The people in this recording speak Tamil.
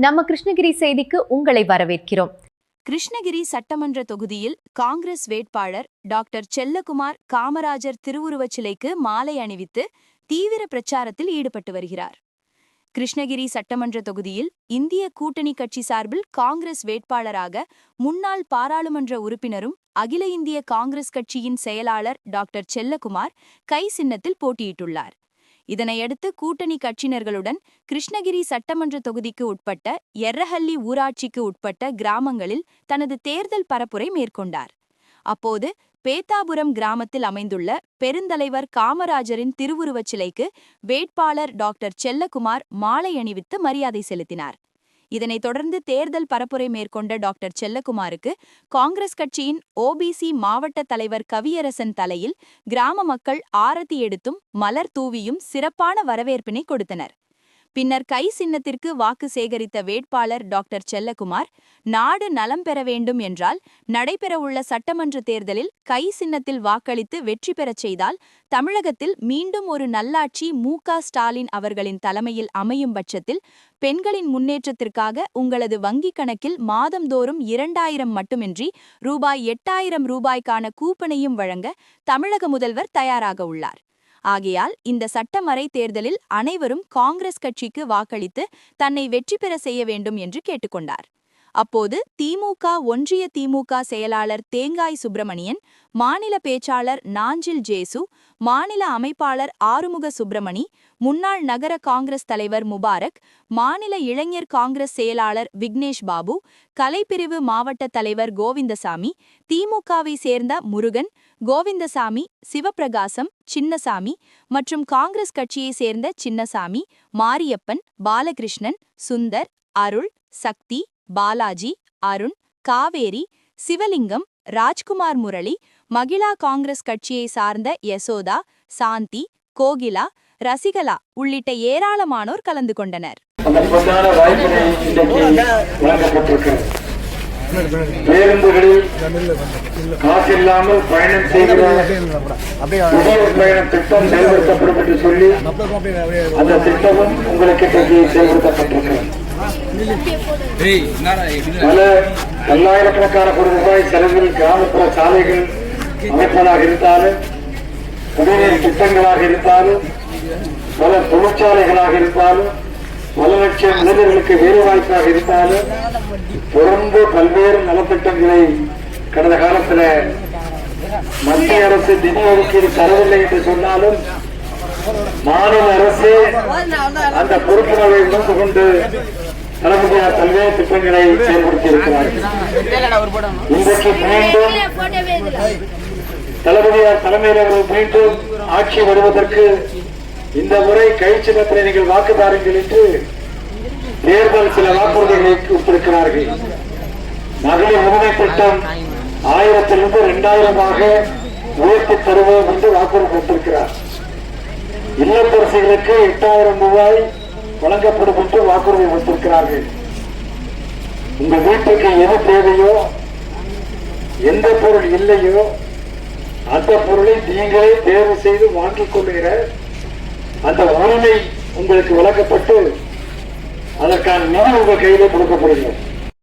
நம்ம கிருஷ்ணகிரி செய்திக்கு உங்களை வரவேற்கிறோம். கிருஷ்ணகிரி சட்டமன்ற தொகுதியில் காங்கிரஸ் வேட்பாளர் டாக்டர் செல்லகுமார் காமராஜர் திருவுருவச் சிலைக்கு மாலை அணிவித்து தீவிர பிரச்சாரத்தில் ஈடுபட்டு வருகிறார். கிருஷ்ணகிரி சட்டமன்ற தொகுதியில் இந்திய கூட்டணி கட்சி சார்பில் காங்கிரஸ் வேட்பாளராக முன்னாள் பாராளுமன்ற உறுப்பினரும் அகில இந்திய காங்கிரஸ் கட்சியின் செயலாளர் டாக்டர் செல்லகுமார் கை சின்னத்தில் போட்டியிட்டுள்ளார். இதனையடுத்து கூட்டணி கட்சியினர்களுடன் கிருஷ்ணகிரி சட்டமன்ற தொகுதிக்கு உட்பட்ட எர்ரஹள்ளி ஊராட்சிக்கு உட்பட்ட கிராமங்களில் தனது தேர்தல் பரப்புரை மேற்கொண்டார். அப்போது பேத்தாபுரம் கிராமத்தில் அமைந்துள்ள பெருந்தலைவர் காமராஜரின் திருவுருவச் சிலைக்கு வேட்பாளர் டாக்டர் செல்லகுமார் மாலை அணிவித்து மரியாதை செலுத்தினார். இதனைத் தொடர்ந்து தேர்தல் பரப்புரை மேற்கொண்ட டாக்டர் செல்லகுமாருக்கு காங்கிரஸ் கட்சியின் ஓபிசி மாவட்ட தலைவர் கவியரசன் தலையில் கிராம மக்கள் ஆரத்தி எடுத்தும் மலர் தூவியும் சிறப்பான வரவேற்பினை கொடுத்தனர். பின்னர் கை சின்னத்திற்கு வாக்கு சேகரித்த வேட்பாளர் டாக்டர் செல்லகுமார், நாடு நலம் பெற வேண்டும் என்றால் நடைபெறவுள்ள சட்டமன்ற தேர்தலில் கை சின்னத்தில் வாக்களித்து வெற்றி பெறச் செய்தால் தமிழகத்தில் மீண்டும் ஒரு நல்லாட்சி மு.க.ஸ்டாலின் அவர்களின் தலைமையில் அமையும் பட்சத்தில் பெண்களின் முன்னேற்றத்திற்காக உங்களது வங்கிக் கணக்கில் மாதந்தோறும் 2000 மட்டுமின்றி ரூபாய் 8000 கூப்பனையும் வழங்க தமிழக முதல்வர் தயாராக உள்ளார். ஆகையால் இந்த சட்டமறை தேர்தலில் அனைவரும் காங்கிரஸ் கட்சிக்கு வாக்களித்து தன்னை வெற்றி பெற செய்ய வேண்டும் என்று கேட்டுக்கொண்டார். அப்போது திமுக ஒன்றிய திமுக செயலாளர் தேங்காய் சுப்பிரமணியன், மாநில பேச்சாளர் நாஞ்சில் ஜேசு, மாநில அமைப்பாளர் ஆறுமுக சுப்பிரமணி, முன்னாள் நகர காங்கிரஸ் தலைவர் முபாரக், மாநில இளைஞர் காங்கிரஸ் செயலாளர் விக்னேஷ் பாபு, கலைப்பிரிவு மாவட்ட தலைவர் கோவிந்தசாமி, திமுகவை சேர்ந்த முருகன், கோவிந்தசாமி, சிவபிரகாசம், சின்னசாமி மற்றும் காங்கிரஸ் கட்சியை சேர்ந்த சின்னசாமி, மாரியப்பன், பாலகிருஷ்ணன், சுந்தர், அருள், சக்தி, பாலாஜி, அருண், காவேரி, சிவலிங்கம், ராஜ்குமார் முரளி, மகிழா காங்கிரஸ் கட்சியை சார்ந்த யசோதா, சாந்தி, கோகிலா, ரசிகலா உள்ளிட்ட ஏராளமானோர் கலந்து கொண்டனர். பேருந்துகளில் காசில்லாமல் பயணம் செய்கிற பயண திட்டம் செயல்படுத்தப்படும் என்று சொல்லி அந்த திட்டமும் உங்களுக்கு செயல்படுத்தப்பட்டிருக்கிறது. பல பல்லாயிரக்கணக்கான கோடி ரூபாய் செலவில் கிராமப்புற சாலைகள் அமைப்பதாக இருந்தாலும், குடிநீர் திட்டங்களாக இருந்தாலும், பல தொழிற்சாலைகளாக இருந்தாலும், பல லட்சம் இளைஞர்களுக்கு வேலைவாய்ப்பாக இருந்தாலும் தொடர்ந்து பல்வேறு நலத்திட்டங்களை கடந்த காலத்தில் மத்திய அரசு நிதி ஒதுக்கீடு தரவில்லை என்று சொன்னாலும் மாநில அரசு அந்த பொறுப்புகளை உணர்ந்து கொண்டு தளபதியார் பல்வேறு திட்டங்களை செயல்படுத்தி இருக்கிறார்கள். இன்றைக்கு மீண்டும் தளபதியார் தலைமையில் மீண்டும் ஆட்சி வருவதற்கு இந்த முறை கை சின்னத்திலே நீங்கள் வாக்குதாருங்கள் என்று தேர்தல் சில வாக்குறுதிகளை கொடுத்திருக்கிறார்கள். மகளிர் உரிமை திட்டம் 1000 2000 உயர்த்தி தருவோம் என்று வாக்குறுதி கொடுத்திருக்கிறார். இல்லத்தரசிகளுக்கு 8000 ரூபாய் வழங்கப்படும் என்று வாக்குறுதி கொடுத்திருக்கிறார்கள். உங்க வீட்டுக்கு எது தேவையோ, எந்த பொருள் இல்லையோ அந்த பொருளை நீங்களே தேர்வு செய்து வாங்கிக் கொள்ளுகிற அந்த உரிமை உங்களுக்கு வழங்கப்பட்டு அதற்கான நிதி உங்கள் கையிலே கொடுக்கப்படுகிறது.